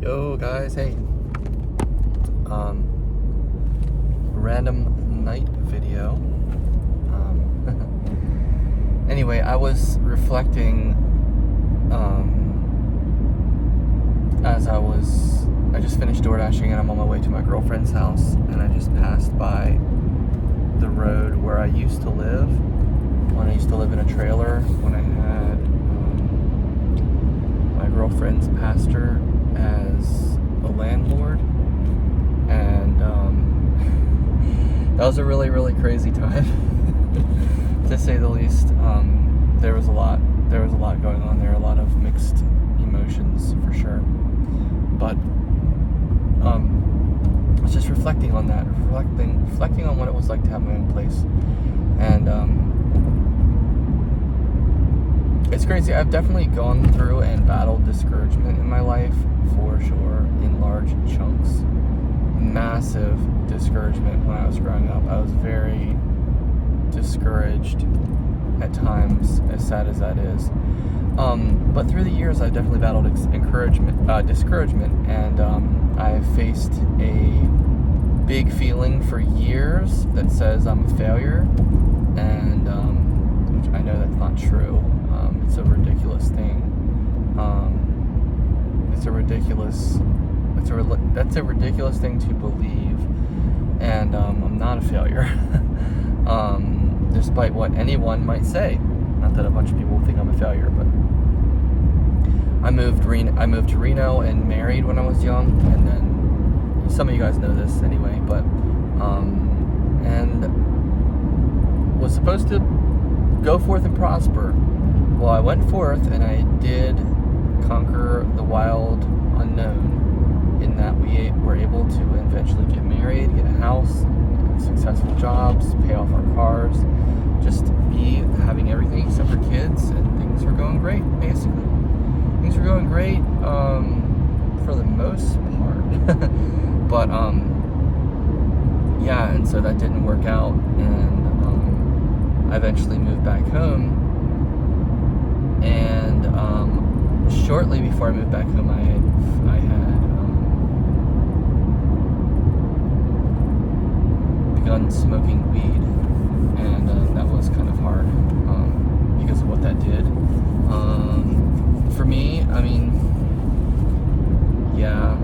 Yo guys, hey. Random night video. Anyway, I was reflecting as I just finished door dashing and I'm on my way to my girlfriend's house, and I just passed by the road where I used to live when I used to live in a trailer when I had my girlfriend's pastor as a landlord, and that was a really, really crazy time to say the least. There was a lot going on there, a lot of mixed emotions for sure. But I was just reflecting on that, reflecting on what it was like to have my own place, and it's crazy. I've definitely gone through and battled discouragement in my life, for sure, in large chunks. Massive discouragement when I was growing up. I was very discouraged at times, as sad as that is. But through the years, I definitely battled discouragement, and I faced a big feeling for years that says I'm a failure, and which I know that's not true. It's a ridiculous thing. That's a ridiculous thing to believe, and I'm not a failure, despite what anyone might say. Not that a bunch of people think I'm a failure, but I moved to Reno and married when I was young, and then some of you guys know this anyway, but and was supposed to go forth and prosper. Well, I went forth and I did conquer the wild unknown, in that we were able to eventually get married, get a house, successful jobs, pay off our cars, just be having everything except for kids, and things were going great, basically. Things were going great for the most part. But yeah, and so that didn't work out, and I eventually moved back home. And shortly before I moved back home, I had begun smoking weed, and that was kind of hard because of what that did. For me, I mean, yeah,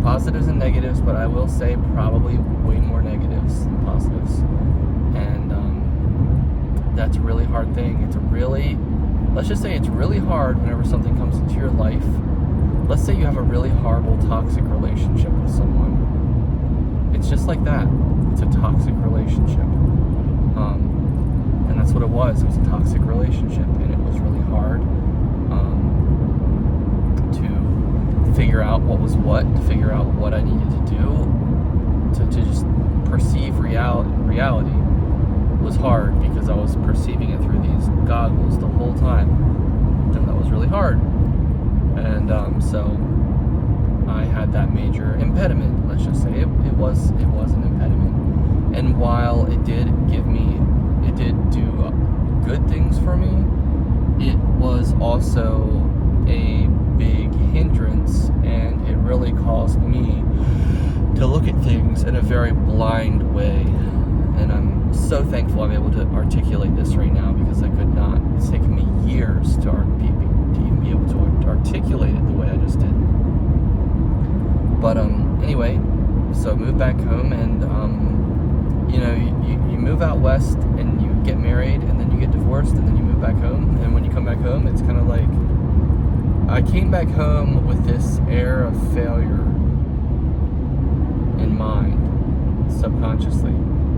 positives and negatives, but I will say probably way more negatives than positives, and that's a really hard thing. Let's just say it's really hard whenever something comes into your life. Let's say you have a really horrible, toxic relationship with someone. It's just like that. It's a toxic relationship. And that's what it was. It was a toxic relationship, and it was really hard to figure out what was what, to figure out what I needed to do, to just perceive reality. Was hard because I was perceiving it through these goggles the whole time, and that was really hard. And so I had that major impediment. Let's just say it was an impediment. And while it did do good things for me, it was also a big hindrance, and it really caused me to look at things in a very blind way. And I'm so thankful I'm able to articulate this right now, because I could not. It's taken me years to even be able to articulate it the way I just did. But anyway, so I moved back home, and you move out west and you get married, and then you get divorced, and then you move back home. And when you come back home, it's kind of like I came back home with this air of failure in mind, subconsciously.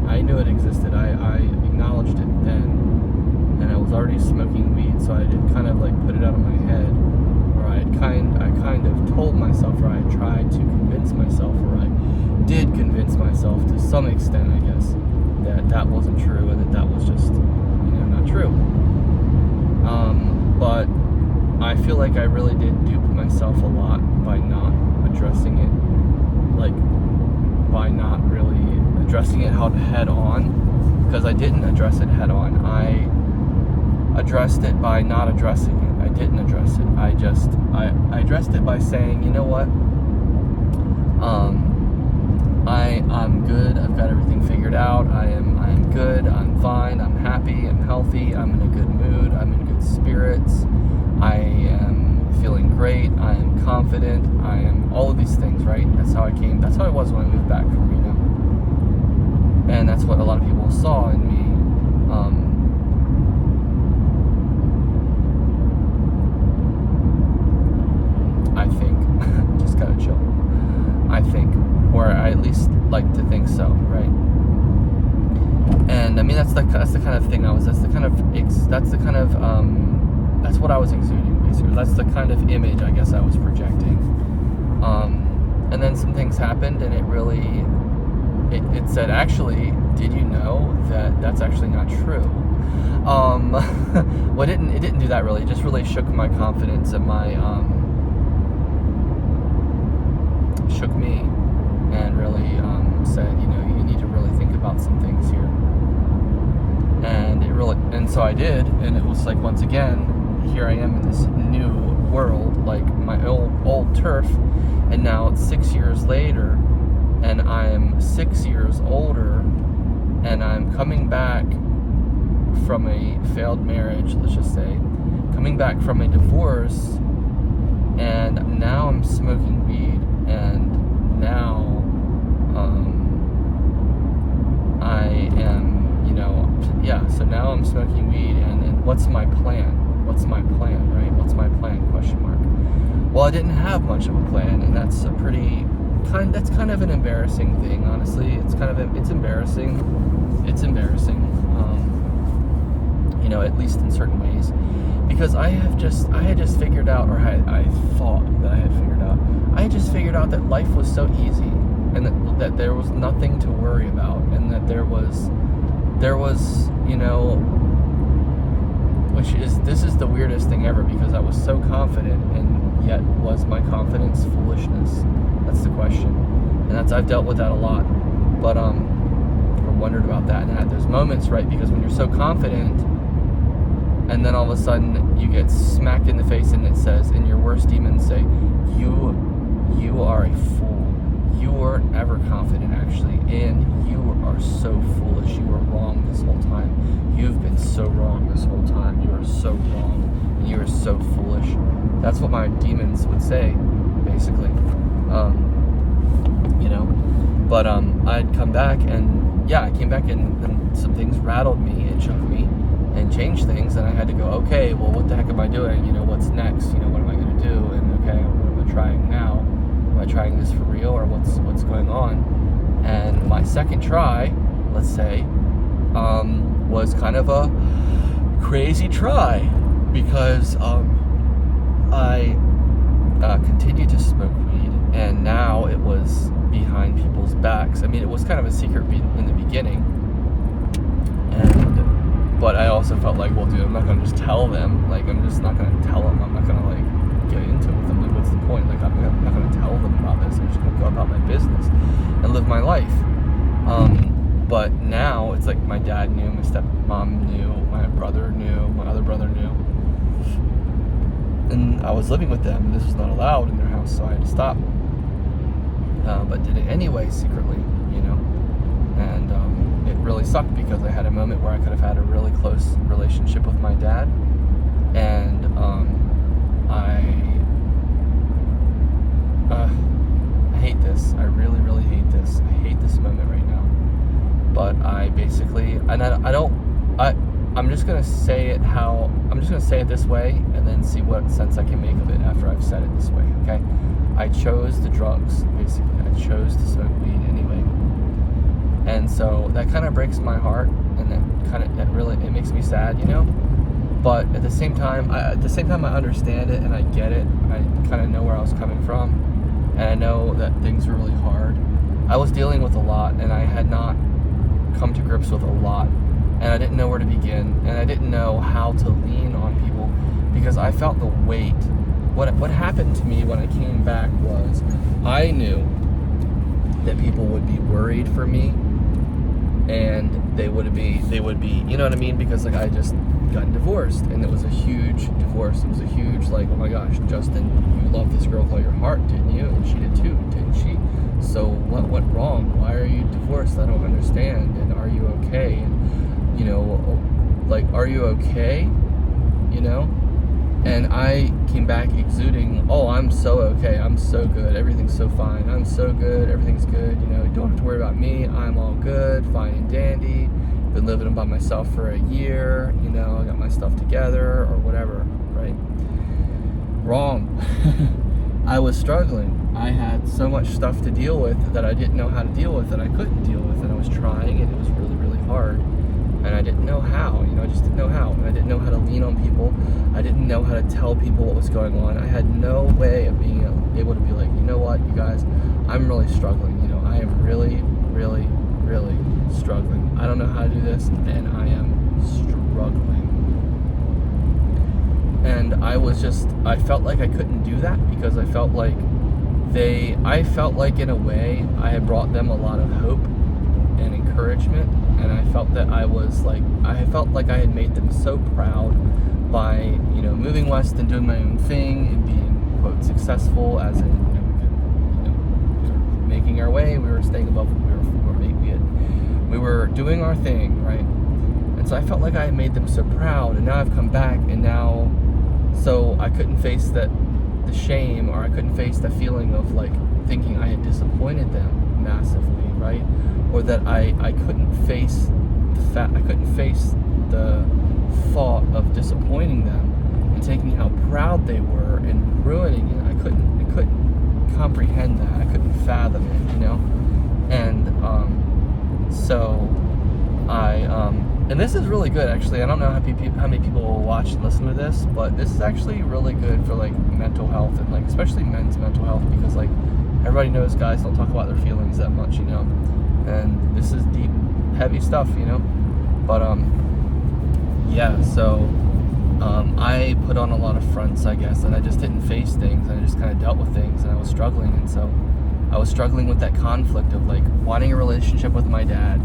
I knew it existed. I acknowledged it then, and I was already smoking weed, so I did kind of like put it out of my head, or I kind of told myself, or I tried to convince myself, or I did convince myself to some extent, I guess, that wasn't true, and that was just, not true. But I feel like I really did dupe myself a lot by not addressing it, by not really addressing it head on, because I didn't address it head on. I addressed it by not addressing it. I didn't address it. I addressed it by saying, you know what? I'm good. I've got everything figured out. I'm good. I'm fine. I'm happy. I'm healthy. I'm in a good mood. I'm in good spirits. I am feeling great. I am confident. I am all of these things, right? That's how I came. That's how I was when I moved back from Reno. And that's what a lot of people saw in me. I think. Just gotta chill. I think. Or I at least like to think so, right? And I mean that's the kind of thing that's what I was exuding, basically. That's the kind of image I guess I was projecting. And then some things happened, and it really it said, actually, did you know that that's actually not true? Well, it didn't do that really. It just really shook my confidence and my shook me, and really said, you know, you need to really think about some things here. And so I did, and it was like, once again, here I am in this new world, like my old turf, and now it's 6 years later, and I'm 6 years older, and I'm coming back from a failed marriage, let's just say, coming back from a divorce, and now I'm smoking weed, and now I am, you know, yeah, so now I'm smoking weed, and what's my plan? What's my plan, right? What's my plan, question mark? Well, I didn't have much of a plan, and that's that's kind of an embarrassing thing, honestly. It's embarrassing. It's embarrassing, you know, at least in certain ways, because I had just figured out, or I thought that I had figured out, that life was so easy, and that there was nothing to worry about, and that there was, you know, this is the weirdest thing ever, because I was so confident, and yet was my confidence foolishness? That's the question. And I've dealt with that a lot, but or wondered about that, and had those moments, right? Because when you're so confident, and then all of a sudden you get smacked in the face, and it says, and your worst demons say, you are a fool. You weren't ever confident, actually, and you are so foolish. You were wrong this whole time. You've been so wrong this whole time. You are so wrong, and you are so foolish. That's what my demons would say, basically. You know, but I'd come back, and yeah, I came back, and some things rattled me and shook me and changed things, and I had to go, okay, well, what the heck am I doing? You know, what's next? You know, what am I going to do? And okay, what am I trying now? Am I trying this for real, or what's going on? And my second try, let's say, was kind of a crazy try, because I continued to smoke weed, and now it was behind people's backs. I mean, it was kind of a secret in the beginning, but I also felt like, well, dude, I'm not gonna just tell them. Like, I'm just not gonna tell them. I'm not gonna like get into it with them. Like, what's the point? Like, I'm not gonna tell them about this. I'm just gonna go about my business and live my life. But now it's like my dad knew, my stepmom knew, my brother knew, my other brother knew, and I was living with them. This was not allowed in their house, so I had to stop. But did it anyway, secretly, you know. And it really sucked, because I had a moment where I could have had a really close relationship with my dad, and I hate this. I really, really hate this. I hate this moment right now. But I basically, I'm just gonna say it this way, and then see what sense I can make of it after I've said it this way, okay? I chose the drugs, basically. I chose to smoke weed anyway. And so that kind of breaks my heart, and it makes me sad, you know? But at the same time, I understand it, and I get it. I kind of know where I was coming from, and I know that things were really hard. I was dealing with a lot, and I had not come to grips with a lot, and I didn't know where to begin, and I didn't know how to lean on people, because I felt the weight. What happened to me when I came back was, I knew that people would be worried for me, and they would be, you know what I mean? Because like I gotten divorced, and it was a huge divorce. It was a huge, like, oh my gosh, Justin, you loved this girl with all your heart, didn't you? And she did too, didn't she? So what went wrong? Why are you divorced? I don't understand. And are you okay? And, you know, like, are you okay? You know? And I came back exuding, oh, I'm so okay, I'm so good, everything's so fine, I'm so good, everything's good, you know, you don't have to worry about me, I'm all good, fine and dandy, been living by myself for a year, you know, I got my stuff together, or whatever, right? Wrong. I was struggling. I had so much stuff to deal with that I didn't know how to deal with, that I couldn't deal with, and I was trying, and it was really, really hard. And I didn't know how, you know, I just didn't know how. And I didn't know how to lean on people. I didn't know how to tell people what was going on. I had no way of being able to be like, you know what, you guys, I'm really struggling. You know, I am really, really, really struggling. I don't know how to do this, and I am struggling. And I felt like I couldn't do that because I felt like in a way I had brought them a lot of hope and encouragement, and I felt that I felt like I had made them so proud by, you know, moving west and doing my own thing and being, quote, successful, as in, we were making our way, we were staying above, we were doing our thing, right? And so I felt like I had made them so proud, and now I've come back, and now, so I couldn't face the shame, or I couldn't face the feeling of like thinking I had disappointed them massively, right? Or that I couldn't face the thought of disappointing them and taking how proud they were and ruining it. I couldn't comprehend that. I couldn't fathom it, you know? And so and this is really good, actually. I don't know how many people will watch and listen to this, but this is actually really good for like mental health, and like especially men's mental health, because like everybody knows guys don't talk about their feelings that much, you know? And this is deep, heavy stuff, you know? But yeah, so I put on a lot of fronts, I guess, and I just didn't face things, and I just kind of dealt with things, and I was struggling. And so I was struggling with that conflict of like wanting a relationship with my dad,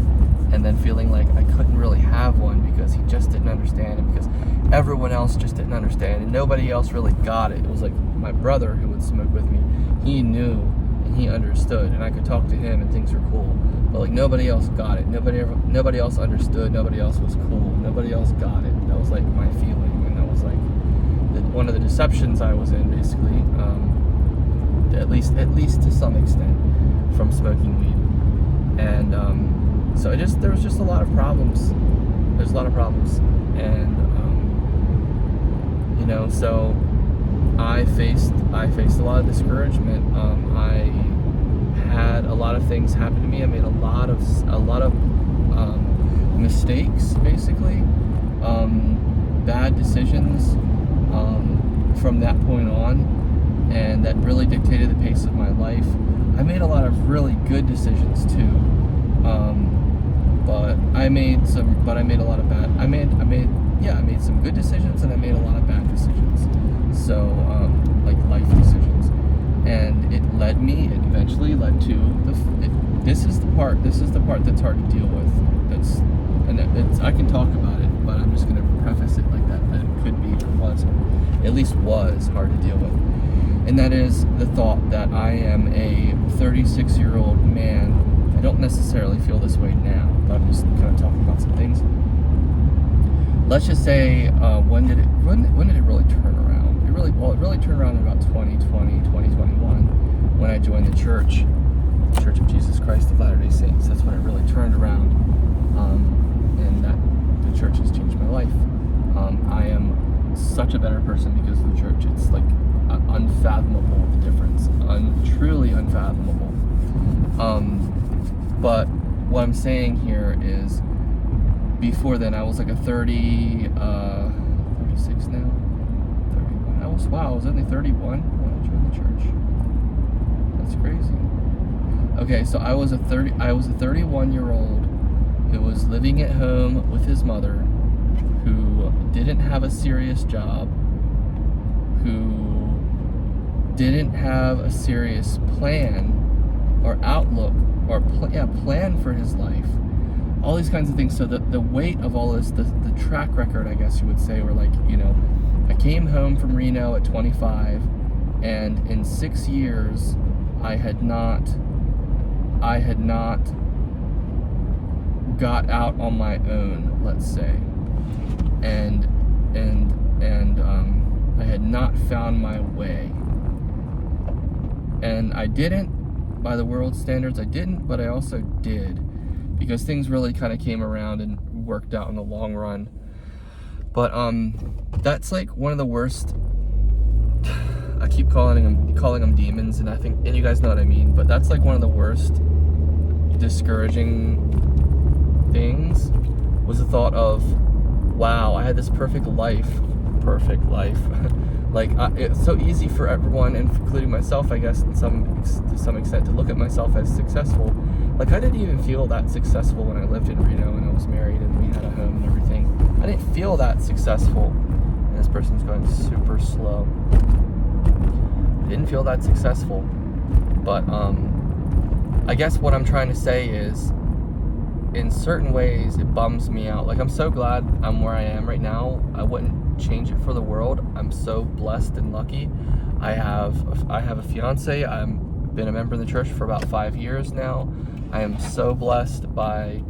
and then feeling like I couldn't really have one because he just didn't understand, and because everyone else just didn't understand, and nobody else really got it. It was like my brother, who would smoke with me, he knew and he understood, and I could talk to him and things were cool. But like nobody else got it. Nobody else understood. Nobody else was cool. Nobody else got it. That was like my feeling, and that was like one of the deceptions I was in, basically. At least to some extent, from smoking weed. And so there was just a lot of problems. There's a lot of problems, and you know, so I faced a lot of discouragement. I had a lot of things happen to me. I made a lot of mistakes, basically, bad decisions from that point on, and that really dictated the pace of my life. I made a lot of really good decisions too, but I made a lot of bad. I made some good decisions, and I made a lot of bad decisions. So like life decisions, and it eventually led to this is the part that's hard to deal with. I can talk about it, but I'm just going to preface it like that it could be, or at least was hard to deal with. And that is the thought that I am a 36-year-old man. I don't necessarily feel this way now, but I'm just kind of talking about some things. Let's just say, when did it really turn around? It really turned around in about 2020, 2021, when I joined the Church of Jesus Christ of Latter-day Saints. That's when it really turned around, and that the church has changed my life. I am such a better person because of the church. It's like unfathomable, the difference, truly unfathomable. But what I'm saying here is, before then I was like a 36 now, 31. I was only 31 when I joined the church. That's crazy. Okay, so I was a 31-year-old who was living at home with his mother, who didn't have a serious job, who didn't have a serious plan or outlook or plan for his life, all these kinds of things. So the weight of all this, the track record, I guess you would say, or like, you know, I came home from Reno at 25, and in 6 years, I had not got out on my own, let's say, and I had not found my way, and I didn't, by the world's standards, I didn't, but I also did, because things really kind of came around and worked out in the long run. But that's like one of the worst. I keep calling them demons, and I think, and you guys know what I mean, but that's like one of the worst discouraging things, was the thought of, wow, I had this perfect life. Like, it's so easy for everyone, including myself, I guess, to some extent, to look at myself as successful. Like, I didn't even feel that successful when I lived in Reno and I was married and we had a home and everything. I didn't feel that successful. And this person's going super slow. Didn't feel that successful. But I guess what I'm trying to say is, in certain ways, it bums me out. Like, I'm so glad I'm where I am right now. I wouldn't change it for the world. I'm so blessed and lucky. I have a fiance. I've been a member in the church for about 5 years now. I am so blessed by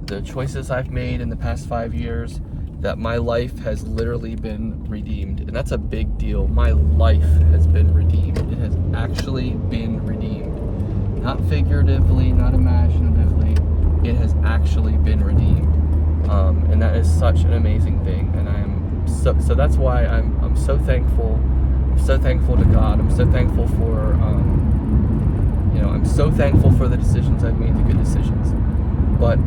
the choices I've made in the past 5 years, that my life has literally been redeemed. And that's a big deal. My life has been redeemed. It has actually been redeemed. Not figuratively, not imaginatively. It has actually been redeemed. And that is such an amazing thing. And I am so that's why I'm so thankful. I'm so thankful to God. I'm so thankful for I'm so thankful for the decisions I've made, the good decisions. But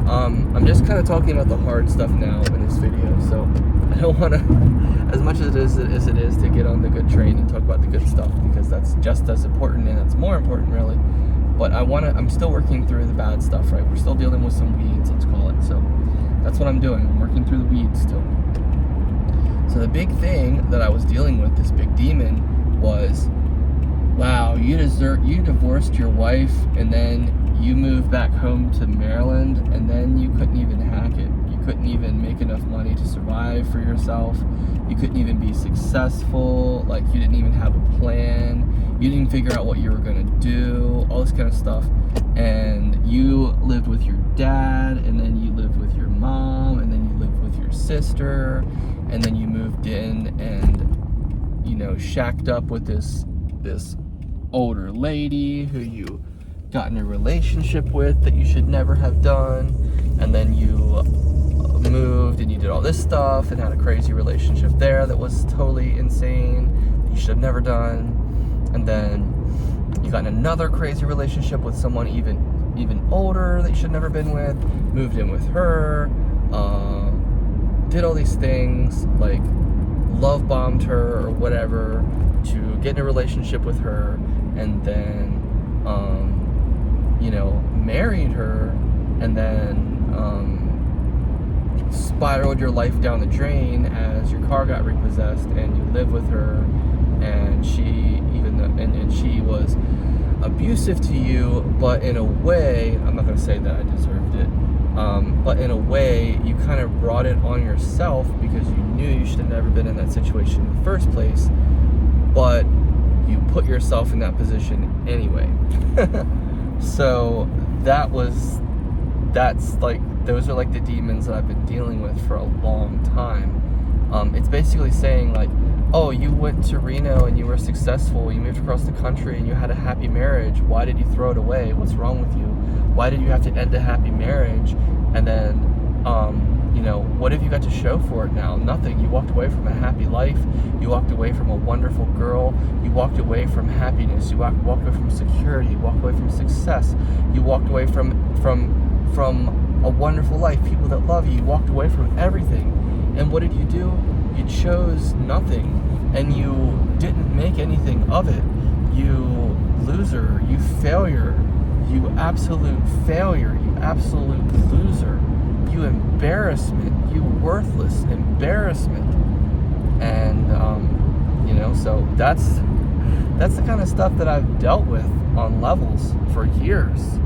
I'm just kind of talking about the hard stuff now in this video, so I don't want to, as much as it is to get on the good train and talk about the good stuff, because that's just as important, and that's more important, really. But I'm still working through the bad stuff, right? We're still dealing with some weeds, let's call it. So that's what I'm doing. I'm working through the weeds still. So the big thing that I was dealing with, this big demon, was, wow, you divorced your wife, and then you moved back home to Maryland, and then you couldn't even hack it. You couldn't even make enough money to survive for yourself. You couldn't even be successful. Like, you didn't even have a plan. You didn't figure out what you were gonna do, all this kind of stuff. And you lived with your dad, and then you lived with your mom, and then you lived with your sister, and then you moved in and, you know, shacked up with this older lady who you got in a relationship with that you should never have done, and then you moved and you did all this stuff and had a crazy relationship there that was totally insane that you should have never done, and then you got in another crazy relationship with someone even older that you should have never been with, moved in with her, did all these things, like love bombed her or whatever to get in a relationship with her, and then married her, and then spiraled your life down the drain as your car got repossessed, and you live with her, and she was abusive to you, but in a way, I'm not going to say that I deserved it, but in a way, you kind of brought it on yourself because you knew you should have never been in that situation in the first place, but you put yourself in that position anyway. So those are like the demons that I've been dealing with for a long time. It's basically saying, like, oh, you went to Reno and you were successful, you moved across the country and you had a happy marriage. Why did you throw it away? What's wrong with you? Why did you have to end a happy marriage? And then, what have you got to show for it now? Nothing. You walked away from a happy life. You walked away from a wonderful girl. You walked away from happiness. You walked away from security. You walked away from success. You walked away from a wonderful life, people that love you. You walked away from everything. And what did you do? You chose nothing, and you didn't make anything of it. You loser, you failure, you absolute failure, you absolute loser, you embarrassment, you worthless embarrassment. And so that's the kind of stuff that I've dealt with on levels for years.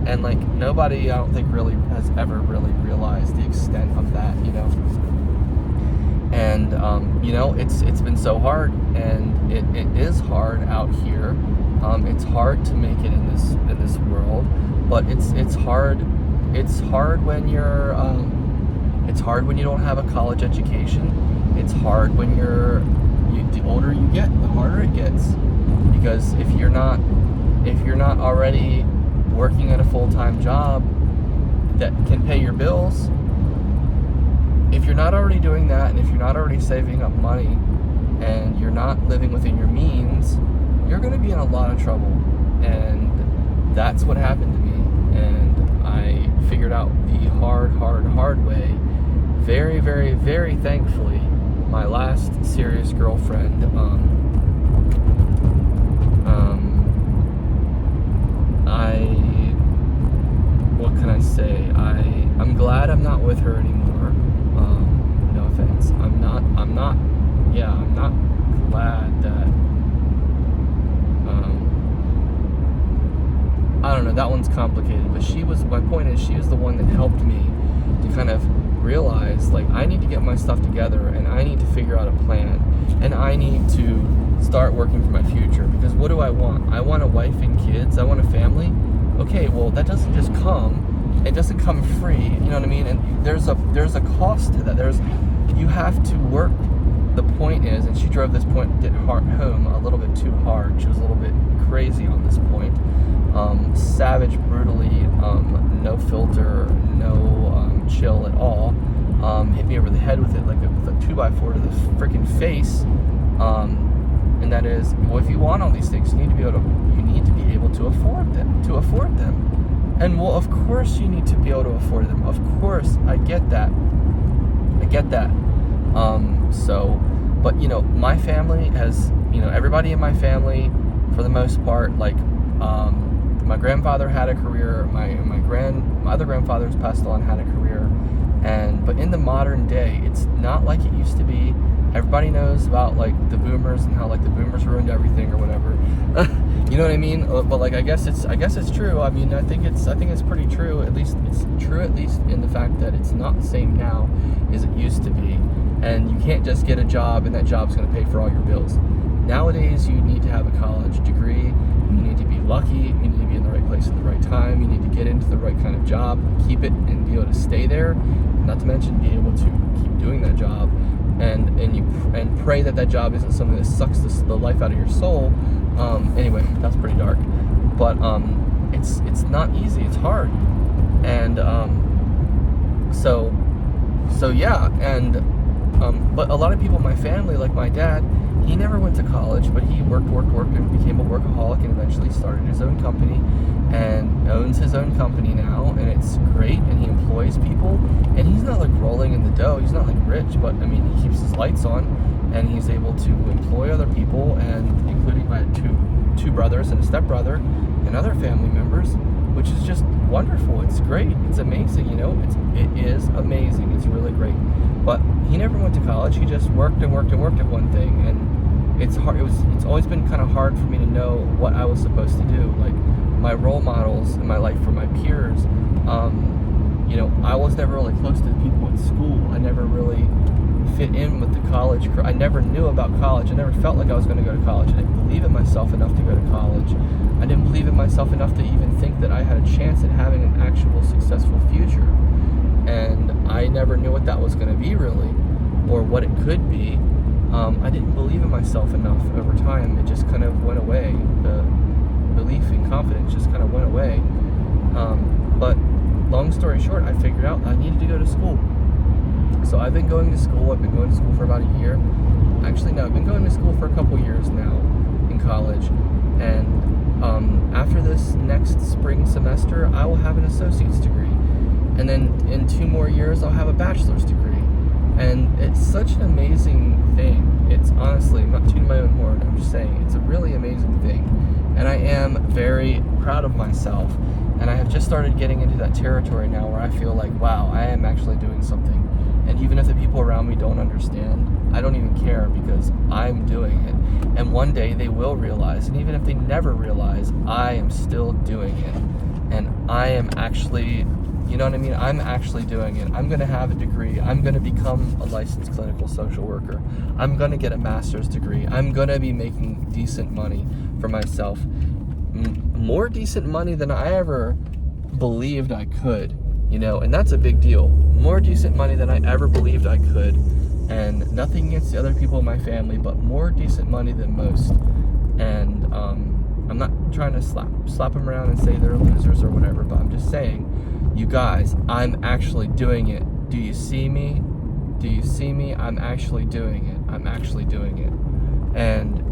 And like nobody, I don't think, really has ever really realized the extent of that, you know. And you know, it's been so hard, and it is hard out here. It's hard to make it in this world, but it's hard. It's hard when you're. It's hard when you don't have a college education. It's hard when the older you get, the harder it gets. Because if you're not already working at a full-time job that can pay your bills, if you're not already doing that, and if you're not already saving up money, and you're not living within your means, you're going to be in a lot of trouble. And that's what happened to me. And I figured out the hard way. Very, very, very thankfully, my last serious girlfriend, what can I say? I'm glad I'm not with her anymore. No offense. I'm not glad that, I don't know, that one's complicated, but my point is, she was the one that helped me to kind of realize, like, I need to get my stuff together, and I need to figure out a plan, and I need to start working for my future, because what do I want? I want a wife and kids, I want a family. Okay, well, that doesn't just come, it doesn't come free, you know what I mean? And there's a cost to that. You have to work. The point is, and she drove this point home a little bit too hard. She was a little bit crazy on this point. Savage, brutally, no filter, no chill at all. Hit me over the head with it with a 2x4 to the freaking face. And that is, well, if you want all these things, you need to be able to afford them. And well, of course you need to be able to afford them. Of course, I get that. But you know, my family has, you know, everybody in my family, for the most part, like, my grandfather had a career. My other grandfathers passed on, had a career, but in the modern day, it's not like it used to be. Everybody knows about like the boomers and how like the boomers ruined everything or whatever. You know what I mean? But like I guess it's true. I mean, I think it's pretty true. At least it's true in the fact that it's not the same now as it used to be. And you can't just get a job and that job's going to pay for all your bills. Nowadays, you need to have a college degree. You need to be lucky. You need to be in the right place at the right time. You need to get into the right kind of job, keep it, and be able to stay there. Not to mention be able to keep doing that job, and pray that job isn't something that sucks the life out of your soul. Anyway, that's pretty dark, but it's not easy. It's hard, and so yeah, and but a lot of people in my family, like my dad, he never went to college, but he worked and became a workaholic, and eventually started his own company and owns his own company now, and it's great, and he employs people, and he's not like rolling in the dough, he's not like rich, but I mean, he keeps his lights on, and he's able to employ other people, and including my two brothers and a stepbrother and other family members, which is just wonderful. It's great. It's amazing, you know. It is amazing. It's really great. But he never went to college. He just worked at one thing, and it's hard. It's always been kind of hard for me to know what I was supposed to do. Like my role models in my life for my peers. You know, I was never really close to the people at school. I never really fit in with the college. I never knew about college. I never felt like I was going to go to college. I didn't believe in myself enough to go to college. I didn't believe in myself enough to even think that I had a chance at having an actual successful future. And I never knew what that was going to be really, or what it could be. I didn't believe in myself enough over time. It just kind of went away. The belief and confidence just kind of went away. But long story short, I figured out I needed to go to school. So I've been going to school. I've been going to school for about a year. Actually, no, I've been going to school for a couple years now in college. And after this next spring semester, I will have an associate's degree. And then in 2 more years, I'll have a bachelor's degree. And it's such an amazing thing. It's honestly, I'm not tooting my own horn, I'm just saying, it's a really amazing thing. And I am very proud of myself. And I have just started getting into that territory now where I feel like, wow, I am actually doing something. And even if the people around me don't understand, I don't even care, because I'm doing it. And one day they will realize, and even if they never realize, I am still doing it. And I am actually, you know what I mean? I'm actually doing it. I'm going to have a degree. I'm going to become a licensed clinical social worker. I'm going to get a master's degree. I'm going to be making decent money for myself. More decent money than I ever believed I could, and that's a big deal. More decent money than I ever believed I could. And nothing against the other people in my family, but more decent money than most. And I'm not trying to slap them around and say they're losers or whatever, but I'm just saying, you guys, I'm actually doing it. Do you see me? Do you see me? I'm actually doing it. I'm actually doing it. And,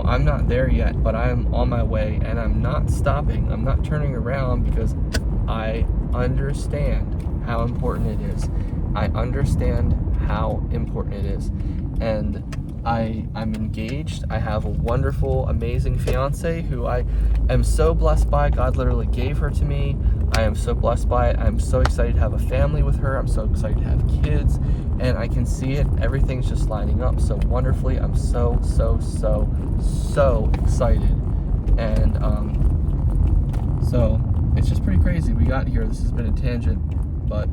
I'm not there yet, but I'm on my way, and I'm not stopping. I'm not turning around, because I understand how important it is. I understand how important it is. And I'm engaged. I have a wonderful, amazing fiance who I am so blessed by. God literally gave her to me. I am so blessed by it. I'm so excited to have a family with her. I'm so excited to have kids. And I can see it. Everything's just lining up so wonderfully. I'm so, so, so, so excited. And so it's just pretty crazy. We got here. This has been a tangent, but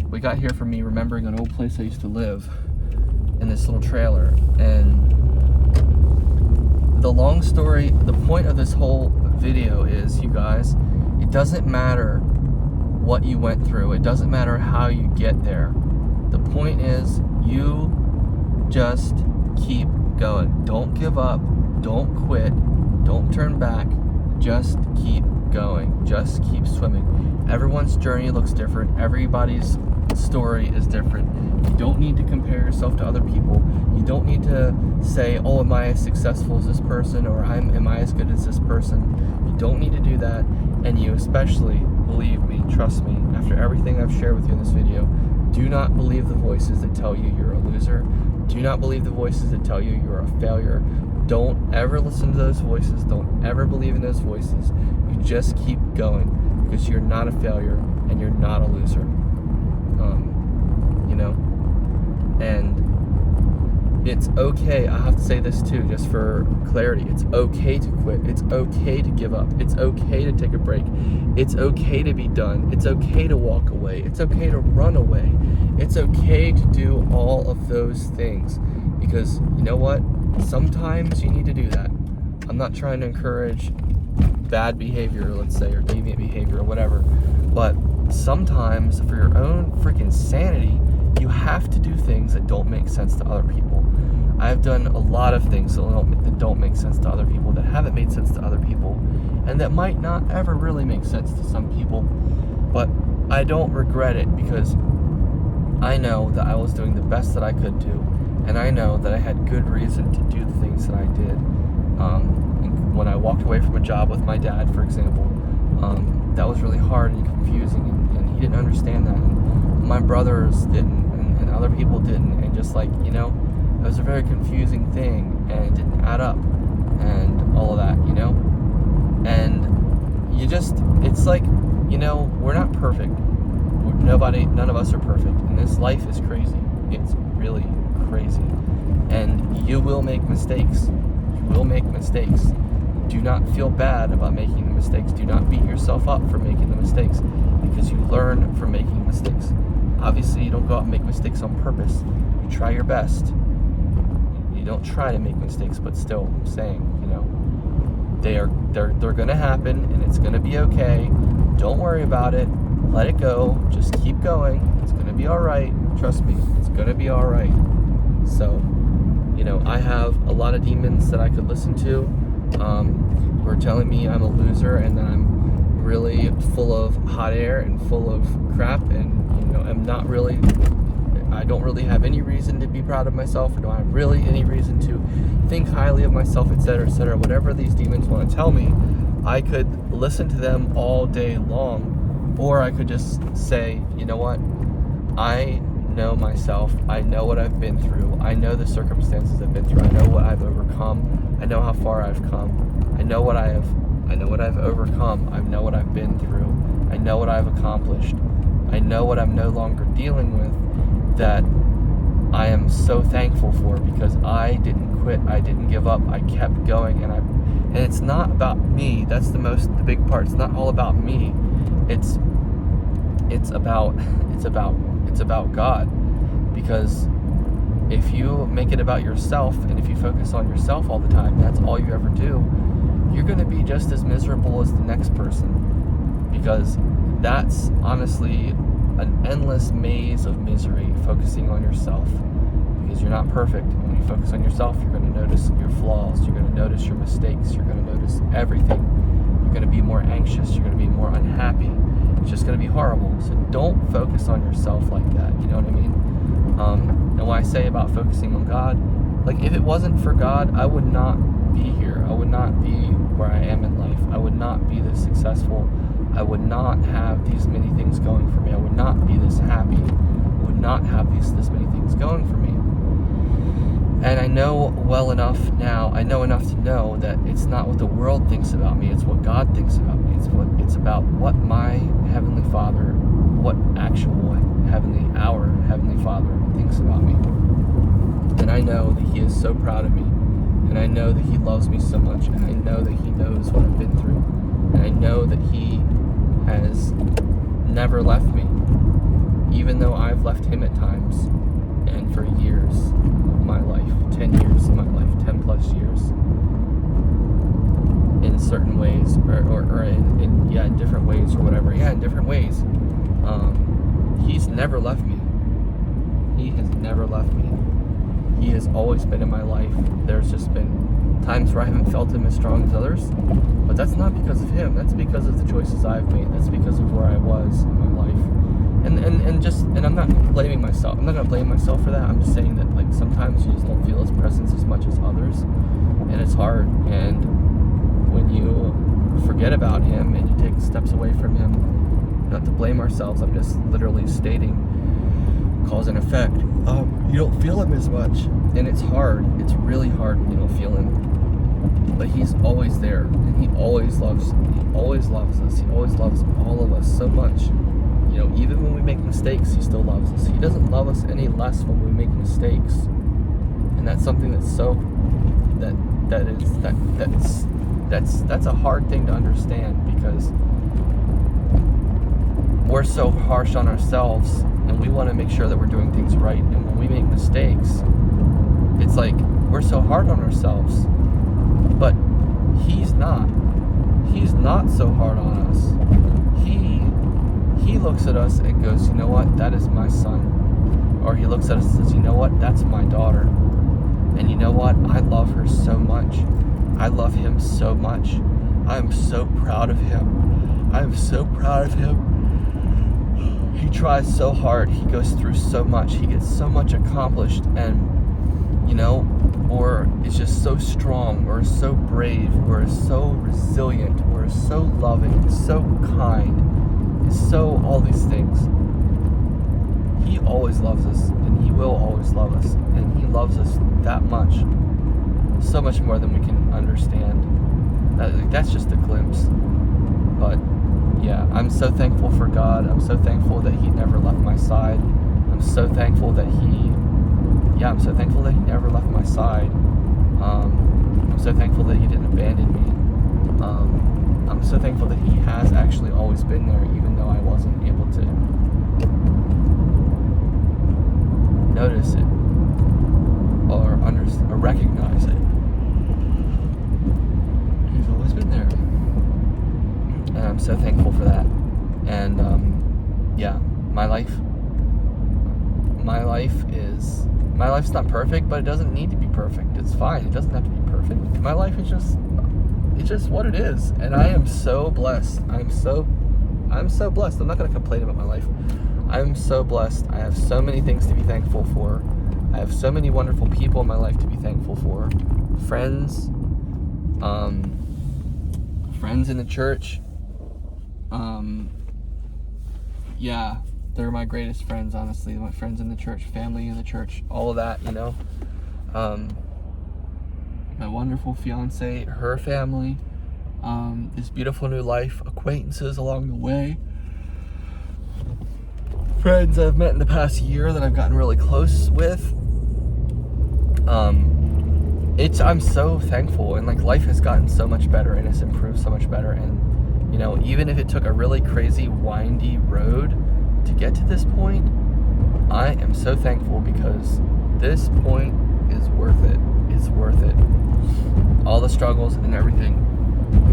we got here from me remembering an old place I used to live in this little trailer. And the long story, the point of this whole video is, you guys, it doesn't matter what you went through. It doesn't matter how you get there. The point is, you just keep going. Don't give up. Don't quit. Don't turn back. Just keep going. Just keep swimming. Everyone's journey looks different. Everybody's story is different. You don't need to compare yourself to other people. You don't need to say, oh, am I as successful as this person, or am I as good as this person? You don't need to do that. And you especially, believe me, trust me, after everything I've shared with you in this video, do not believe the voices that tell you you're a loser. Do not believe the voices that tell you you're a failure. Don't ever listen to those voices. Don't ever believe in those voices. You just keep going, because you're not a failure and you're not a loser. And it's okay. I have to say this too, just for clarity. It's okay to quit. It's okay to give up. It's okay to take a break. It's okay to be done. It's okay to walk away. It's okay to run away. It's okay to do all of those things, because you know what? Sometimes you need to do that. I'm not trying to encourage bad behavior, let's say, or deviant behavior or whatever, but sometimes for your own freaking sanity, you have to do things that don't make sense to other people. I've done a lot of things that don't make sense to other people, that haven't made sense to other people, and that might not ever really make sense to some people, but I don't regret it, because I know that I was doing the best that I could do, and I know that I had good reason to do the things that I did. When I walked away from a job with my dad, for example, that was really hard and confusing, and he didn't understand that, and my brothers didn't, and other people didn't, and just like, it was a very confusing thing, and it didn't add up, and all of that, and you just, it's like, we're not perfect. None of us are perfect, and this life is crazy. It's really crazy, and you will make mistakes. You will make mistakes. Do not feel bad about making the mistakes. Do not beat yourself up for making the mistakes, because you learn from making mistakes. Obviously, you don't go out and make mistakes on purpose. You try your best. You don't try to make mistakes, but still, I'm saying, they're gonna happen, and it's gonna be okay. Don't worry about it. Let it go. Just keep going. It's gonna be all right. Trust me, it's gonna be all right. So, I have a lot of demons that I could listen to, who are telling me I'm a loser and that I'm really full of hot air and full of crap, and I'm not really. I don't really have any reason to be proud of myself, or do I have really any reason to think highly of myself, etc., etc. Whatever these demons want to tell me, I could listen to them all day long, or I could just say, you know what? I know myself. I know what I've been through. I know the circumstances I've been through. I know what I've overcome. I know how far I've come. I know what I've overcome. I know what I've been through. I know what I've accomplished. I know what I'm no longer dealing with, that I am so thankful for, because I didn't quit. I didn't give up. I kept going, and And it's not about me. That's the big part. It's not all about me. It's about God. Because if you make it about yourself, and if you focus on yourself all the time, that's all you ever do, you're going to be just as miserable as the next person. Because that's honestly an endless maze of misery, focusing on yourself. Because you're not perfect. When you focus on yourself, you're going to notice your flaws. You're going to notice your mistakes. You're going to notice everything. You're going to be more anxious. You're going to be more unhappy. It's just going to be horrible. So don't focus on yourself like that. You know what I mean? And when I say about focusing on God, like if it wasn't for God, I would not be here. I would not be where I am in life. I would not be this successful. I would not have these many things going for me. I would not be this happy. I would not have this many things going for me. And I know well enough now, I know enough to know that it's not what the world thinks about me, it's what God thinks about me. It's about what my Heavenly Father, our Heavenly Father thinks about me. And I know that He is so proud of me. And I know that He loves me so much. And I know that He knows what I've been through. And I know that He has never left me, even though I've left Him at times, and for years of my life, 10 years of my life, 10 plus years, in certain ways, or in different ways, or whatever, in different ways. He's never left me. He has never left me. He has always been in my life. There's just been times where I haven't felt Him as strong as others, but that's not because of Him. That's because of the choices I've made. That's because of where I was in my life. And I'm not blaming myself. I'm not gonna blame myself for that. I'm just saying that, like, sometimes you just don't feel His presence as much as others, and it's hard. And when you forget about Him and you take steps away from Him, not to blame ourselves. I'm just literally stating cause and effect. You don't feel Him as much, and it's hard. It's really hard when you don't feel Him. But He's always there, and He always loves. He always loves us. He always loves all of us so much. You know, even when we make mistakes, He still loves us. He doesn't love us any less when we make mistakes. And that's something that's so that's a hard thing to understand, because we're so harsh on ourselves, and we want to make sure that we're doing things right. And when we make mistakes, it's like we're so hard on ourselves. But He's not. He's not so hard on us. He looks at us and goes, you know what, that is my son. Or He looks at us and says, you know what, that's my daughter. And you know what, I love her so much. I love him so much. I am so proud of him. I am so proud of him. He tries so hard. He goes through so much. He gets so much accomplished, and, you know, or is just so strong, or is so brave, or is so resilient, or is so loving, so kind, is so all these things. He always loves us, and He will always love us, and He loves us that much, so much more than we can understand. That's just a glimpse. But yeah, I'm so thankful for God. I'm so thankful that He never left my side. I'm so thankful that He never left my side. I'm so thankful that He didn't abandon me. I'm so thankful that He has actually always been there, even though I wasn't able to notice it or recognize it. He's always been there, and I'm so thankful for that. And my life's not perfect, but it doesn't need to be perfect. It's fine. It doesn't have to be perfect. My life is just what it is, and I am so blessed. I'm so blessed. I'm not going to complain about my life. I'm so blessed. I have so many things to be thankful for. I have so many wonderful people in my life to be thankful for. Friends, friends in the church. They're my greatest friends, honestly. My friends in the church, family in the church, all of that, you know. My wonderful fiance, her family, this beautiful new life, acquaintances along the way, friends I've met in the past year that I've gotten really close with. I'm so thankful, and like life has gotten so much better and it's improved so much better. And you know, even if it took a really crazy windy road to get to this point, I am so thankful because this point is worth it. It's worth it. All the struggles and everything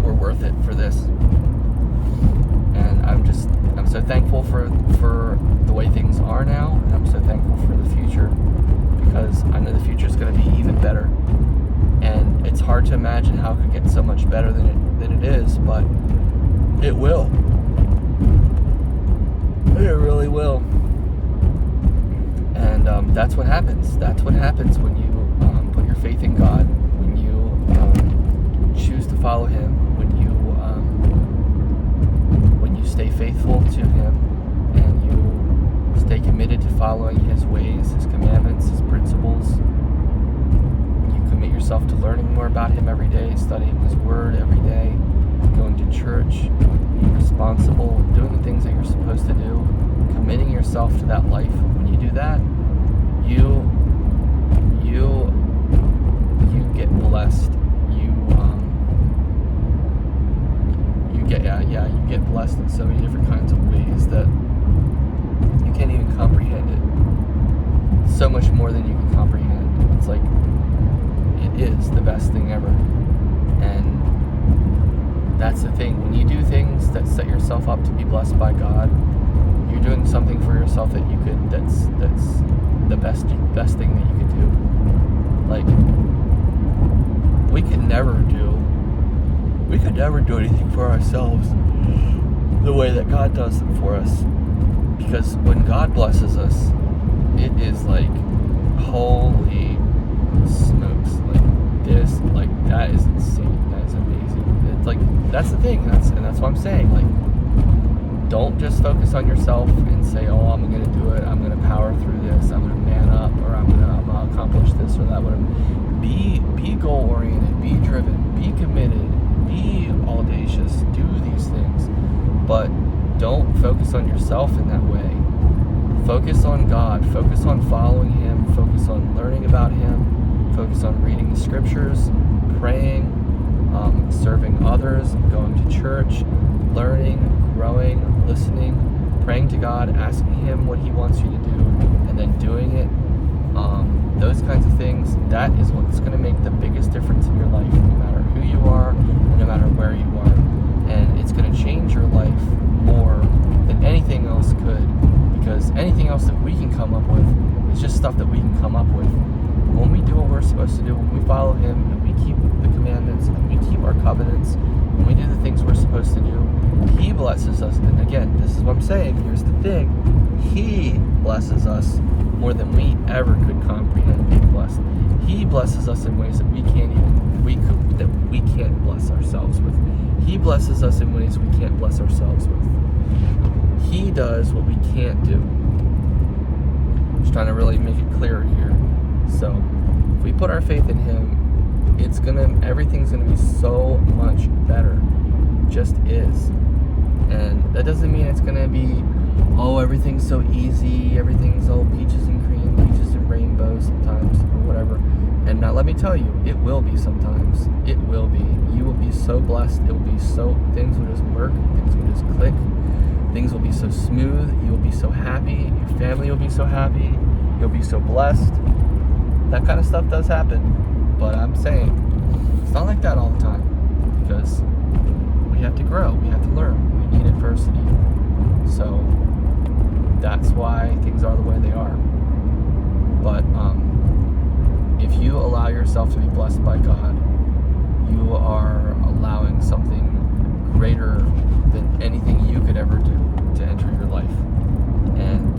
were worth it for this. And I'm so thankful for the way things are now, and I'm so thankful for the future, because I know the future is going to be even better. And it's hard to imagine how it could get so much better than it is, but it will. It really will. And that's what happens. That's what happens when you put your faith in God, when you choose to follow Him, when you stay faithful to Him, and you stay committed to following His ways, His commandments, His principles. You commit yourself to learning more about Him every day, studying His Word every day, going to church, being responsible, doing the things that you're supposed to do, committing yourself to that life. When you do that, you get blessed. You get blessed in so many different kinds of ways that you can't even comprehend it. So much more than you can comprehend. It's like, it is the best thing ever. And that's the thing. When you do things that set yourself up to be blessed by God, you're doing something for yourself that's the best thing that you could do. Like, we could never do anything for ourselves the way that God does it for us. Because when God blesses us, it is like, holy smokes, that is insane. That is amazing. It's like, that's the thing. That's what I'm saying. Like, don't just focus on yourself and say, oh, I'm going to do it. I'm going to power through this. I'm going to man up, or I'm going to accomplish this or that. Whatever. Be goal-oriented. Be driven. Be committed. Be audacious. Do these things. But don't focus on yourself in that way. Focus on God. Focus on following Him. Focus on learning about Him. Focus on reading the scriptures, praying, serving others, going to church, learning, growing, listening, praying to God, asking Him what He wants you to do, and then doing it. Those kinds of things, that is what's going to make the biggest difference in your life, no matter who you are, and no matter where you are. And it's going to change your life more than anything else could, because anything else that we can come up with is just stuff that we can come up with. When we do what we're supposed to do, when we follow Him, and we keep the commandments, and we keep our covenants, when we do the things we're supposed to do, He blesses us. And again, this is what I'm saying. Here's the thing. He blesses us more than we ever could comprehend being blessed. He blesses us in ways that we can't bless ourselves with. He blesses us in ways we can't bless ourselves with. He does what we can't do. I'm just trying to really make it clear here. So, if we put our faith in Him, everything's gonna be so much better. It just is. And that doesn't mean it's gonna be, oh, everything's so easy, everything's all peaches and cream, peaches and rainbows sometimes, or whatever. And now let me tell you, it will be sometimes. It will be. You will be so blessed. It will be so, things will just work, things will just click, things will be so smooth, you will be so happy, your family will be so happy, you'll be so blessed. That kind of stuff does happen. But I'm saying, it's not like that all the time, because we have to grow, we have to learn, we need adversity. So that's why things are the way they are. But if you allow yourself to be blessed by God, you are allowing something greater than anything you could ever do to enter your life. And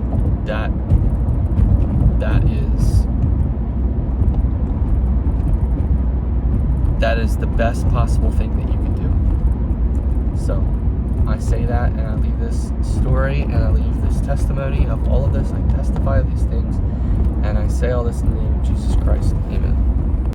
that is the best possible thing that you can do. So I say that, and I leave this story, and I leave this testimony of all of this. I testify of these things, and I say all this in the name of Jesus Christ. Amen.